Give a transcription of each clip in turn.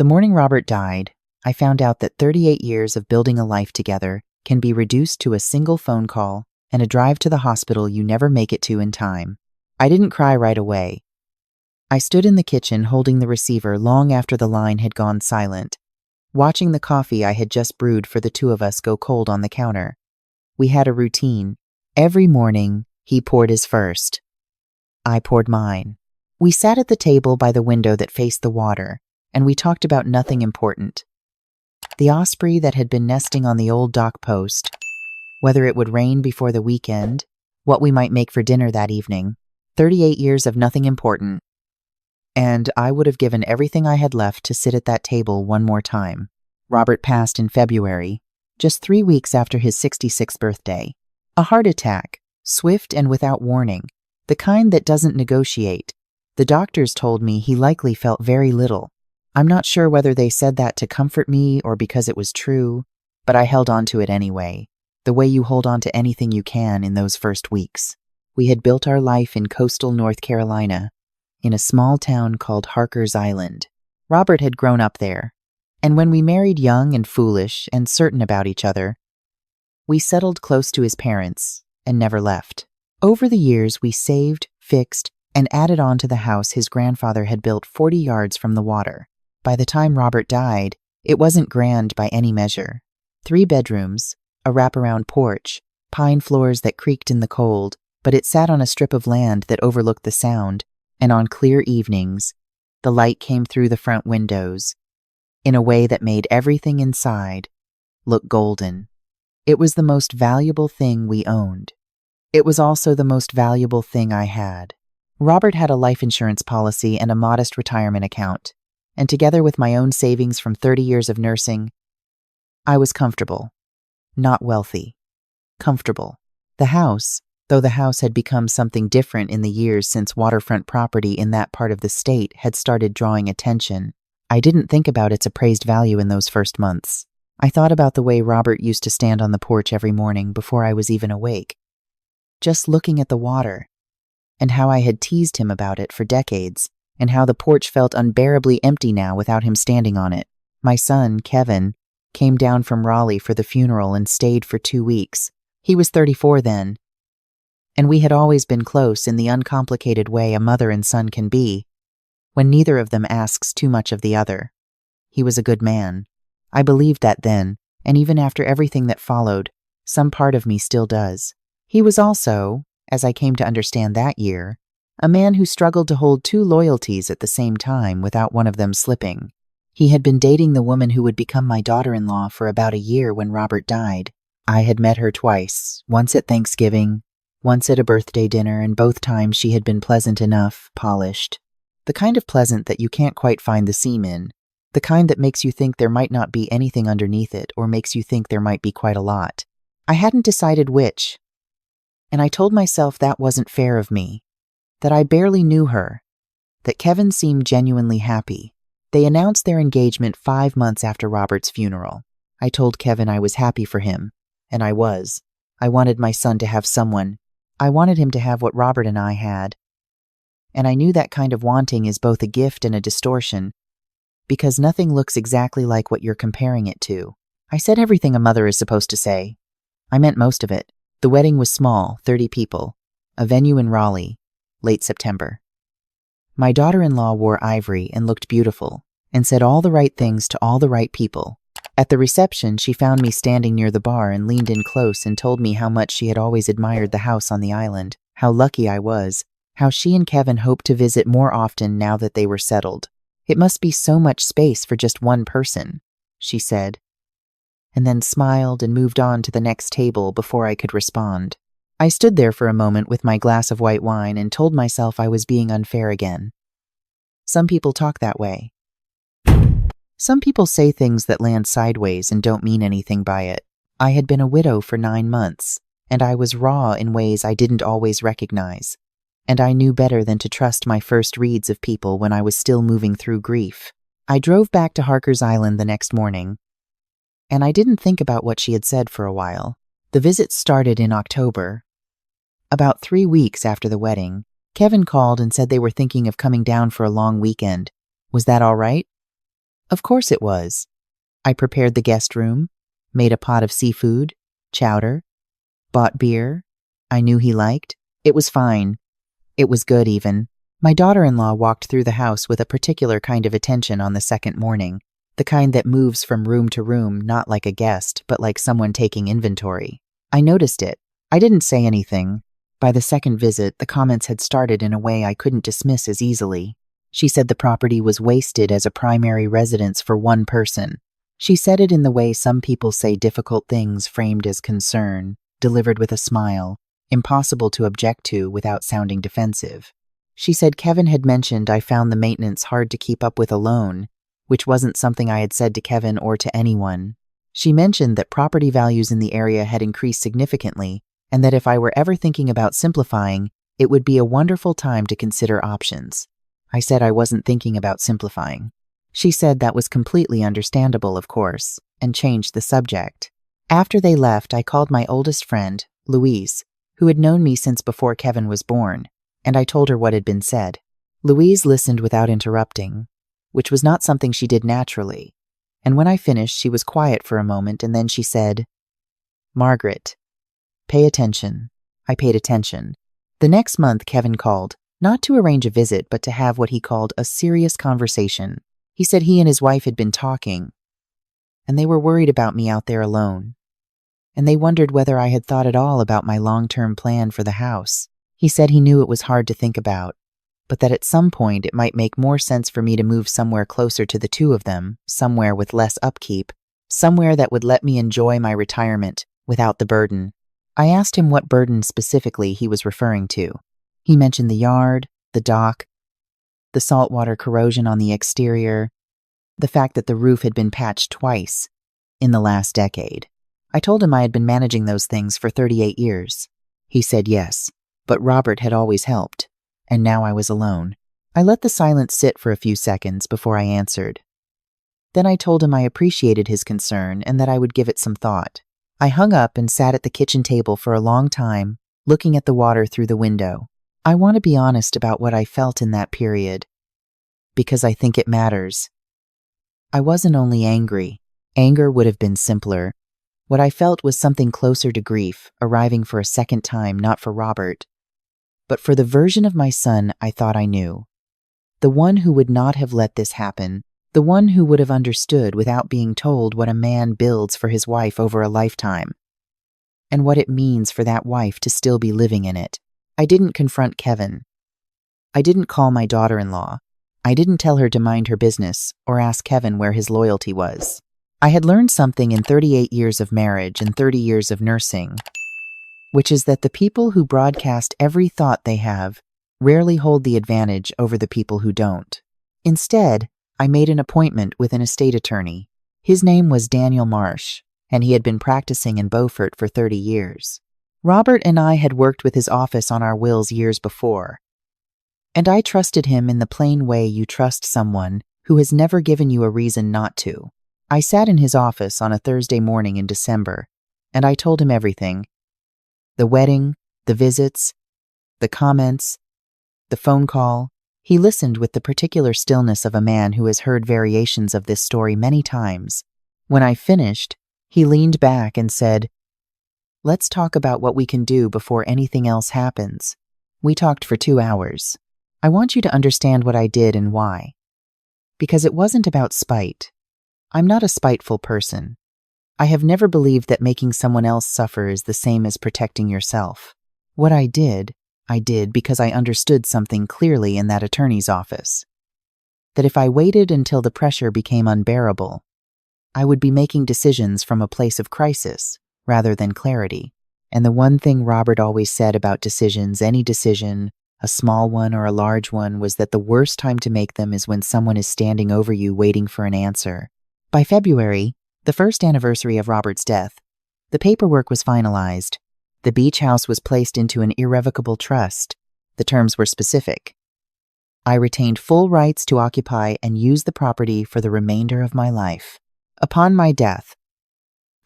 The morning Robert died, I found out that 38 years of building a life together can be reduced to a single phone call and a drive to the hospital you never make it to in time. I didn't cry right away. I stood in the kitchen holding the receiver long after the line had gone silent, watching the coffee I had just brewed for the two of us go cold on the counter. We had a routine. Every morning, he poured his first. I poured mine. We sat at the table by the window that faced the water, and we talked about nothing important. The osprey that had been nesting on the old dock post, whether it would rain before the weekend, what we might make for dinner that evening. 38 years of nothing important. And I would have given everything I had left to sit at that table one more time. Robert passed in February, just 3 weeks after his 66th birthday. A heart attack, swift and without warning, the kind that doesn't negotiate. The doctors told me he likely felt very little. I'm not sure whether they said that to comfort me or because it was true, but I held on to it anyway, the way you hold on to anything you can in those first weeks. We had built our life in coastal North Carolina, in a small town called Harker's Island. Robert had grown up there, and when we married young and foolish and certain about each other, we settled close to his parents and never left. Over the years, we saved, fixed, and added on to the house his grandfather had built 40 yards from the water. By the time Robert died, it wasn't grand by any measure. 3 bedrooms, a wraparound porch, pine floors that creaked in the cold, but it sat on a strip of land that overlooked the sound, and on clear evenings, the light came through the front windows in a way that made everything inside look golden. It was the most valuable thing we owned. It was also the most valuable thing I had. Robert had a life insurance policy and a modest retirement account, and together with my own savings from 30 years of nursing, I was comfortable. Not wealthy. Comfortable. The house, though the house had become something different in the years since waterfront property in that part of the state had started drawing attention, I didn't think about its appraised value in those first months. I thought about the way Robert used to stand on the porch every morning before I was even awake, just looking at the water, and how I had teased him about it for decades, and how the porch felt unbearably empty now without him standing on it. My son, Kevin, came down from Raleigh for the funeral and stayed for 2 weeks. He was 34 then, and we had always been close in the uncomplicated way a mother and son can be, when neither of them asks too much of the other. He was a good man. I believed that then, and even after everything that followed, some part of me still does. He was also, as I came to understand that year, a man who struggled to hold 2 loyalties at the same time without one of them slipping. He had been dating the woman who would become my daughter-in-law for about a year when Robert died. I had met her twice, once at Thanksgiving, once at a birthday dinner, and both times she had been pleasant enough, polished. The kind of pleasant that you can't quite find the seam in, the kind that makes you think there might not be anything underneath it or makes you think there might be quite a lot. I hadn't decided which, and I told myself that wasn't fair of me, that I barely knew her, that Kevin seemed genuinely happy. They announced their engagement 5 months after Robert's funeral. I told Kevin I was happy for him, and I was. I wanted my son to have someone. I wanted him to have what Robert and I had. And I knew that kind of wanting is both a gift and a distortion, because nothing looks exactly like what you're comparing it to. I said everything a mother is supposed to say. I meant most of it. The wedding was small, 30 people, a venue in Raleigh, late September. My daughter-in-law wore ivory and looked beautiful, and said all the right things to all the right people. At the reception, she found me standing near the bar and leaned in close and told me how much she had always admired the house on the island, how lucky I was, how she and Kevin hoped to visit more often now that they were settled. It must be so much space for just one person, she said, and then smiled and moved on to the next table before I could respond. I stood there for a moment with my glass of white wine and told myself I was being unfair again. Some people talk that way. Some people say things that land sideways and don't mean anything by it. I had been a widow for 9 months, and I was raw in ways I didn't always recognize. And I knew better than to trust my first reads of people when I was still moving through grief. I drove back to Harker's Island the next morning, and I didn't think about what she had said for a while. The visit started in October. About 3 weeks after the wedding, Kevin called and said they were thinking of coming down for a long weekend. Was that all right? Of course it was. I prepared the guest room, made a pot of seafood, chowder, bought beer I knew he liked. It was fine. It was good even. My daughter-in-law walked through the house with a particular kind of attention on the second morning, the kind that moves from room to room not like a guest, but like someone taking inventory. I noticed it. I didn't say anything. By the second visit, the comments had started in a way I couldn't dismiss as easily. She said the property was wasted as a primary residence for one person. She said it in the way some people say difficult things framed as concern, delivered with a smile, impossible to object to without sounding defensive. She said Kevin had mentioned I found the maintenance hard to keep up with alone, which wasn't something I had said to Kevin or to anyone. She mentioned that property values in the area had increased significantly, and that if I were ever thinking about simplifying, it would be a wonderful time to consider options. I said I wasn't thinking about simplifying. She said that was completely understandable, of course, and changed the subject. After they left, I called my oldest friend, Louise, who had known me since before Kevin was born, and I told her what had been said. Louise listened without interrupting, which was not something she did naturally, and when I finished, she was quiet for a moment, and then she said, "Margaret, pay attention." I paid attention. The next month, Kevin called, not to arrange a visit, but to have what he called a serious conversation. He said he and his wife had been talking, and they were worried about me out there alone, and they wondered whether I had thought at all about my long-term plan for the house. He said he knew it was hard to think about, but that at some point it might make more sense for me to move somewhere closer to the two of them, somewhere with less upkeep, somewhere that would let me enjoy my retirement without the burden. I asked him what burden specifically he was referring to. He mentioned the yard, the dock, the saltwater corrosion on the exterior, the fact that the roof had been patched twice in the last decade. I told him I had been managing those things for 38 years. He said yes, but Robert had always helped, and now I was alone. I let the silence sit for a few seconds before I answered. Then I told him I appreciated his concern and that I would give it some thought. I hung up and sat at the kitchen table for a long time, looking at the water through the window. I want to be honest about what I felt in that period, because I think it matters. I wasn't only angry. Anger would have been simpler. What I felt was something closer to grief, arriving for a second time, not for Robert, but for the version of my son I thought I knew. The one who would not have let this happen, the one who would have understood without being told what a man builds for his wife over a lifetime, and what it means for that wife to still be living in it. I didn't confront Kevin. I didn't call my daughter-in-law. I didn't tell her to mind her business or ask Kevin where his loyalty was. I had learned something in 38 years of marriage and 30 years of nursing, which is that the people who broadcast every thought they have rarely hold the advantage over the people who don't. Instead, I made an appointment with an estate attorney. His name was Daniel Marsh, and he had been practicing in Beaufort for 30 years. Robert and I had worked with his office on our wills years before, and I trusted him in the plain way you trust someone who has never given you a reason not to. I sat in his office on a Thursday morning in December, and I told him everything. The wedding, the visits, the comments, the phone call. He listened with the particular stillness of a man who has heard variations of this story many times. When I finished, he leaned back and said, "Let's talk about what we can do before anything else happens." We talked for 2 hours. I want you to understand what I did and why. Because it wasn't about spite. I'm not a spiteful person. I have never believed that making someone else suffer is the same as protecting yourself. What I did because I understood something clearly in that attorney's office. That if I waited until the pressure became unbearable, I would be making decisions from a place of crisis rather than clarity. And the one thing Robert always said about decisions, any decision, a small one or a large one, was that the worst time to make them is when someone is standing over you waiting for an answer. By February, the first anniversary of Robert's death, the paperwork was finalized. The beach house was placed into an irrevocable trust. The terms were specific. I retained full rights to occupy and use the property for the remainder of my life. Upon my death,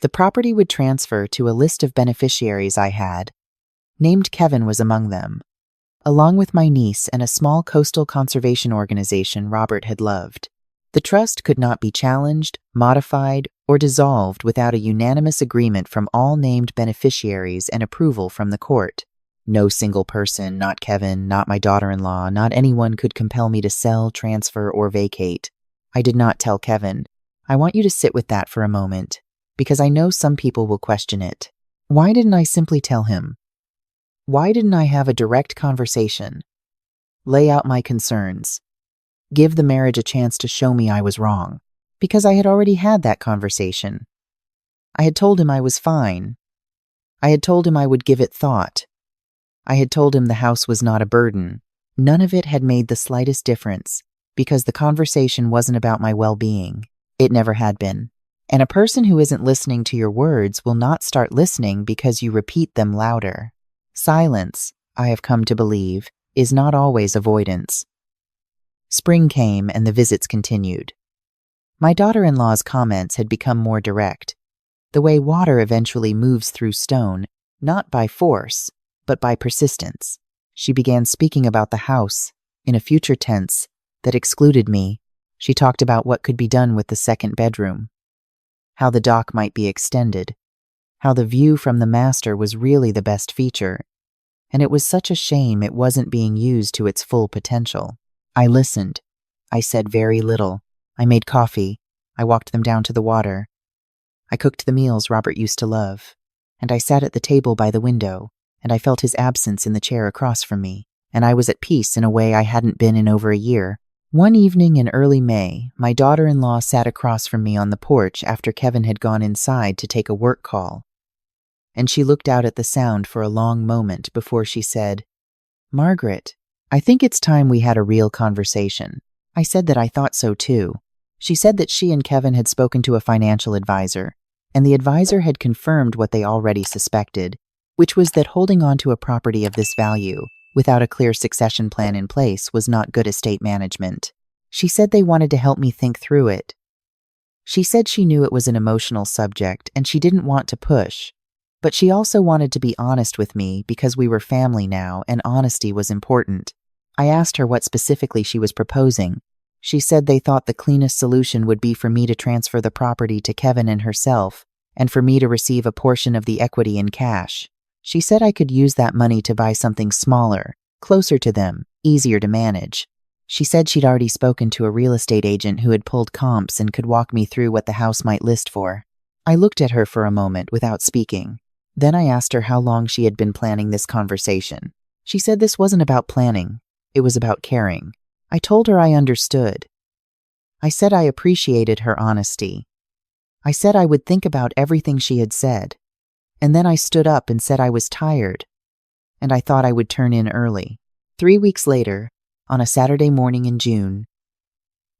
the property would transfer to a list of beneficiaries I had. Named Kevin was among them, along with my niece and a small coastal conservation organization Robert had loved. The trust could not be challenged, modified, or dissolved without a unanimous agreement from all named beneficiaries and approval from the court. No single person, not Kevin, not my daughter-in-law, not anyone could compel me to sell, transfer, or vacate. I did not tell Kevin. I want you to sit with that for a moment, because I know some people will question it. Why didn't I simply tell him? Why didn't I have a direct conversation? Lay out my concerns. Give the marriage a chance to show me I was wrong, because I had already had that conversation. I had told him I was fine. I had told him I would give it thought. I had told him the house was not a burden. None of it had made the slightest difference, because the conversation wasn't about my well-being. It never had been. And a person who isn't listening to your words will not start listening because you repeat them louder. Silence, I have come to believe, is not always avoidance. Spring came and the visits continued. My daughter-in-law's comments had become more direct. The way water eventually moves through stone, not by force, but by persistence. She began speaking about the house, in a future tense, that excluded me. She talked about what could be done with the second bedroom, how the dock might be extended, how the view from the master was really the best feature, and it was such a shame it wasn't being used to its full potential. I listened. I said very little. I made coffee. I walked them down to the water. I cooked the meals Robert used to love, and I sat at the table by the window, and I felt his absence in the chair across from me, and I was at peace in a way I hadn't been in over a year. One evening in early May, my daughter-in-law sat across from me on the porch after Kevin had gone inside to take a work call, and she looked out at the sound for a long moment before she said, "Margaret, I think it's time we had a real conversation." I said that I thought so too. She said that she and Kevin had spoken to a financial advisor, and the advisor had confirmed what they already suspected, which was that holding on to a property of this value without a clear succession plan in place was not good estate management. She said they wanted to help me think through it. She said she knew it was an emotional subject and she didn't want to push, but she also wanted to be honest with me because we were family now and honesty was important. I asked her what specifically she was proposing. She said they thought the cleanest solution would be for me to transfer the property to Kevin and herself, and for me to receive a portion of the equity in cash. She said I could use that money to buy something smaller, closer to them, easier to manage. She said she'd already spoken to a real estate agent who had pulled comps and could walk me through what the house might list for. I looked at her for a moment without speaking. Then I asked her how long she had been planning this conversation. She said this wasn't about planning. It was about caring. I told her I understood. I said I appreciated her honesty. I said I would think about everything she had said. And then I stood up and said I was tired, and I thought I would turn in early. 3 weeks later, on a Saturday morning in June,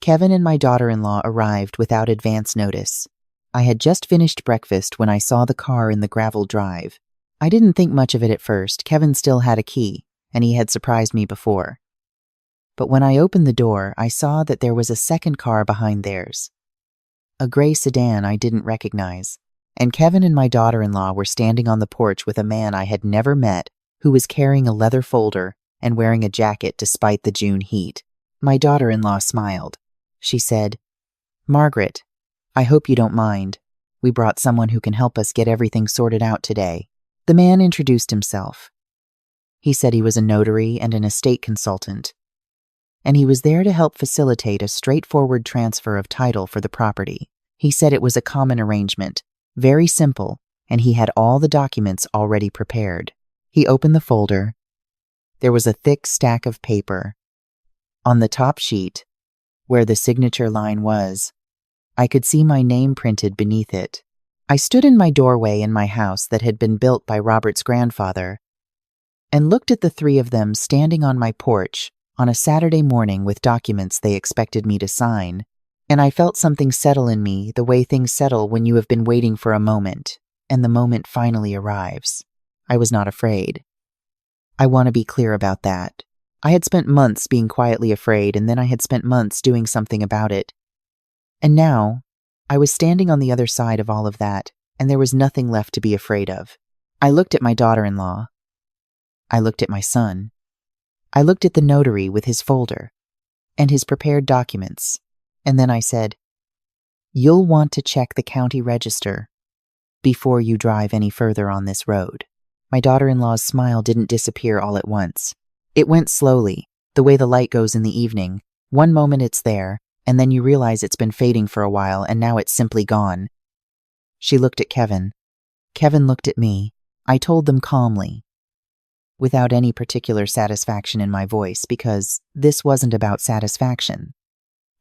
Kevin and my daughter-in-law arrived without advance notice. I had just finished breakfast when I saw the car in the gravel drive. I didn't think much of it at first. Kevin still had a key, and he had surprised me before. But when I opened the door, I saw that there was a second car behind theirs, a gray sedan I didn't recognize. And Kevin and my daughter-in-law were standing on the porch with a man I had never met who was carrying a leather folder and wearing a jacket despite the June heat. My daughter-in-law smiled. She said, "Margaret, I hope you don't mind. We brought someone who can help us get everything sorted out today." The man introduced himself. He said he was a notary and an estate consultant, and he was there to help facilitate a straightforward transfer of title for the property. He said it was a common arrangement, very simple, and he had all the documents already prepared. He opened the folder. There was a thick stack of paper. On the top sheet, where the signature line was, I could see my name printed beneath it. I stood in my doorway in my house that had been built by Robert's grandfather and looked at the three of them standing on my porch on a Saturday morning with documents they expected me to sign. And I felt something settle in me the way things settle when you have been waiting for a moment, and the moment finally arrives. I was not afraid. I want to be clear about that. I had spent months being quietly afraid, and then I had spent months doing something about it. And now, I was standing on the other side of all of that, and there was nothing left to be afraid of. I looked at my daughter-in-law. I looked at my son. I looked at the notary with his folder, and his prepared documents, And then I said, "You'll want to check the county register before you drive any further on this road." My daughter-in-law's smile didn't disappear all at once. It went slowly, the way the light goes in the evening. One moment it's there, and then you realize it's been fading for a while, and now it's simply gone. She looked at Kevin. Kevin looked at me. I told them calmly, without any particular satisfaction in my voice, because this wasn't about satisfaction,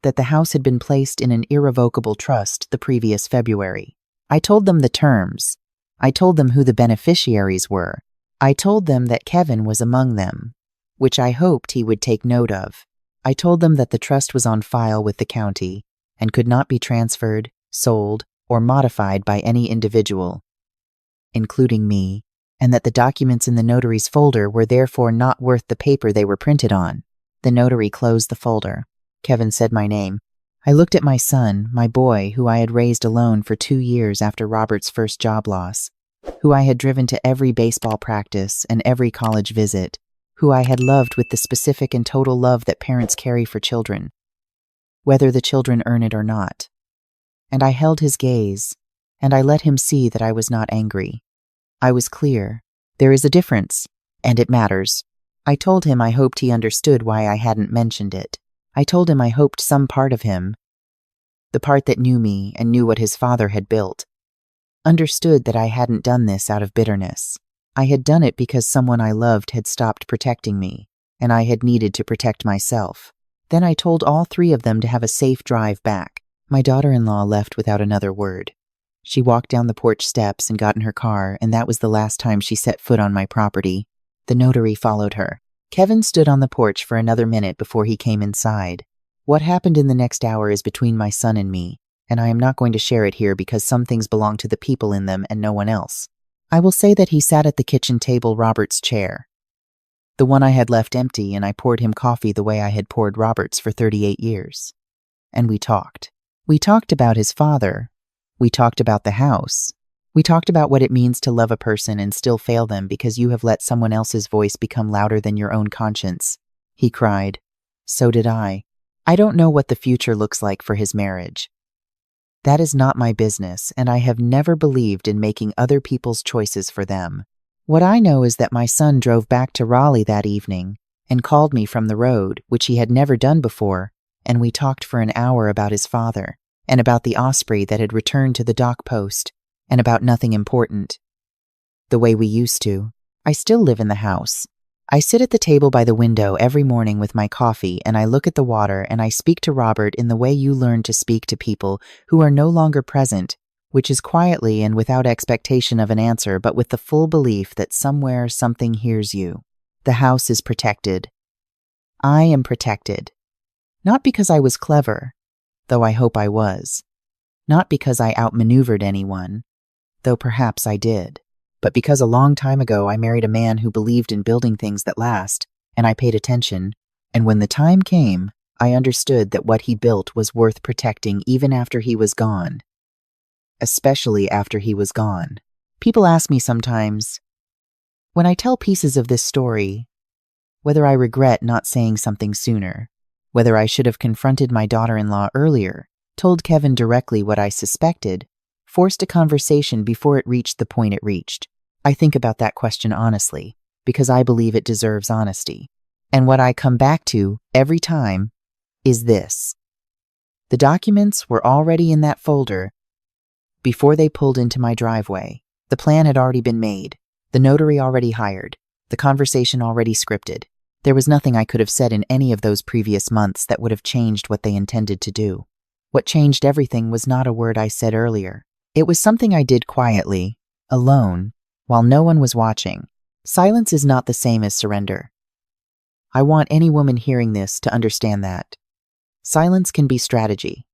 that the house had been placed in an irrevocable trust the previous February. I told them the terms. I told them who the beneficiaries were. I told them that Kevin was among them, which I hoped he would take note of. I told them that the trust was on file with the county and could not be transferred, sold, or modified by any individual, including me, and that the documents in the notary's folder were therefore not worth the paper they were printed on. The notary closed the folder. Kevin said my name. I looked at my son, my boy, who I had raised alone for 2 years after Robert's first job loss, who I had driven to every baseball practice and every college visit, who I had loved with the specific and total love that parents carry for children, whether the children earn it or not. And I held his gaze, and I let him see that I was not angry. I was clear. There is a difference, and it matters. I told him I hoped he understood why I hadn't mentioned it. I told him I hoped some part of him, the part that knew me and knew what his father had built, understood that I hadn't done this out of bitterness. I had done it because someone I loved had stopped protecting me, and I had needed to protect myself. Then I told all 3 of them to have a safe drive back. My daughter-in-law left without another word. She walked down the porch steps and got in her car, and that was the last time she set foot on my property. The notary followed her. Kevin stood on the porch for another minute before he came inside. What happened in the next hour is between my son and me, and I am not going to share it here because some things belong to the people in them and no one else. I will say that he sat at the kitchen table, Robert's chair, the one I had left empty, and I poured him coffee the way I had poured Robert's for 38 years. And we talked. We talked about his father. We talked about the house. We talked about what it means to love a person and still fail them because you have let someone else's voice become louder than your own conscience. He cried. So did I. I don't know what the future looks like for his marriage. That is not my business, and I have never believed in making other people's choices for them. What I know is that my son drove back to Raleigh that evening and called me from the road, which he had never done before, and we talked for an hour about his father, and about the Osprey that had returned to the dock post, and about nothing important. The way we used to. I still live in the house. I sit at the table by the window every morning with my coffee, and I look at the water, and I speak to Robert in the way you learn to speak to people who are no longer present, which is quietly and without expectation of an answer, but with the full belief that somewhere something hears you. The house is protected. I am protected. Not because I was clever, though I hope I was. Not because I outmaneuvered anyone, though perhaps I did. But because a long time ago I married a man who believed in building things that last, and I paid attention, and when the time came, I understood that what he built was worth protecting even after he was gone. Especially after he was gone. People ask me sometimes, when I tell pieces of this story, whether I regret not saying something sooner, whether I should have confronted my daughter-in-law earlier, told Kevin directly what I suspected, forced a conversation before it reached the point it reached. I think about that question honestly, because I believe it deserves honesty. And what I come back to every time is this. The documents were already in that folder before they pulled into my driveway. The plan had already been made, the notary already hired, the conversation already scripted. There was nothing I could have said in any of those previous months that would have changed what they intended to do. What changed everything was not a word I said earlier. It was something I did quietly, alone, while no one was watching. Silence is not the same as surrender. I want any woman hearing this to understand that. Silence can be strategy.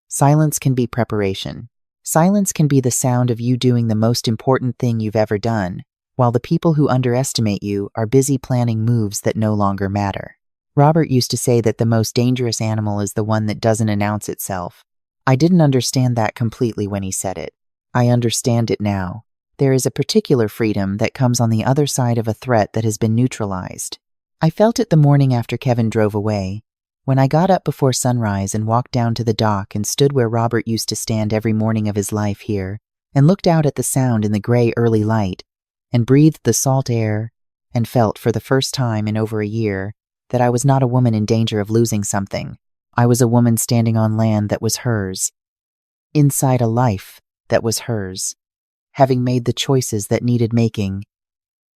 Silence can be preparation. Silence can be the sound of you doing the most important thing you've ever done, while the people who underestimate you are busy planning moves that no longer matter. Robert used to say that the most dangerous animal is the one that doesn't announce itself. I didn't understand that completely when he said it. I understand it now. There is a particular freedom that comes on the other side of a threat that has been neutralized. I felt it the morning after Kevin drove away, When I got up before sunrise and walked down to the dock and stood where Robert used to stand every morning of his life here, and looked out at the Sound in the gray early light, and breathed the salt air, and felt for the first time in over a year that I was not a woman in danger of losing something. I was a woman standing on land that was hers, inside a life that was hers, having made the choices that needed making,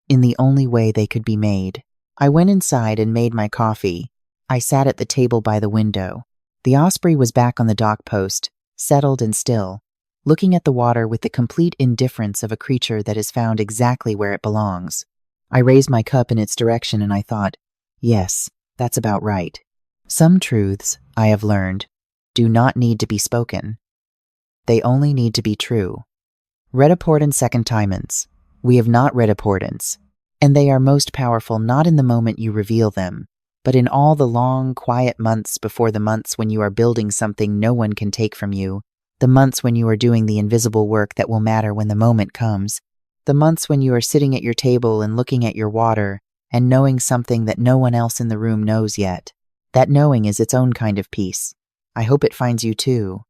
in the only way they could be made. I went inside and made my coffee. I sat at the table by the window. The Osprey was back on the dock post, settled and still, looking at the water with the complete indifference of a creature that has found exactly where it belongs. I raised my cup in its direction and I thought, yes, that's about right. Some truths, I have learned, do not need to be spoken. They only need to be true. Redaport second timens. We have not redaportants, and they are most powerful not in the moment you reveal them, but in all the long, quiet months before the months when you are building something no one can take from you, the months when you are doing the invisible work that will matter when the moment comes, the months when you are sitting at your table and looking at your water and knowing something that no one else in the room knows yet. That knowing is its own kind of peace. I hope it finds you too.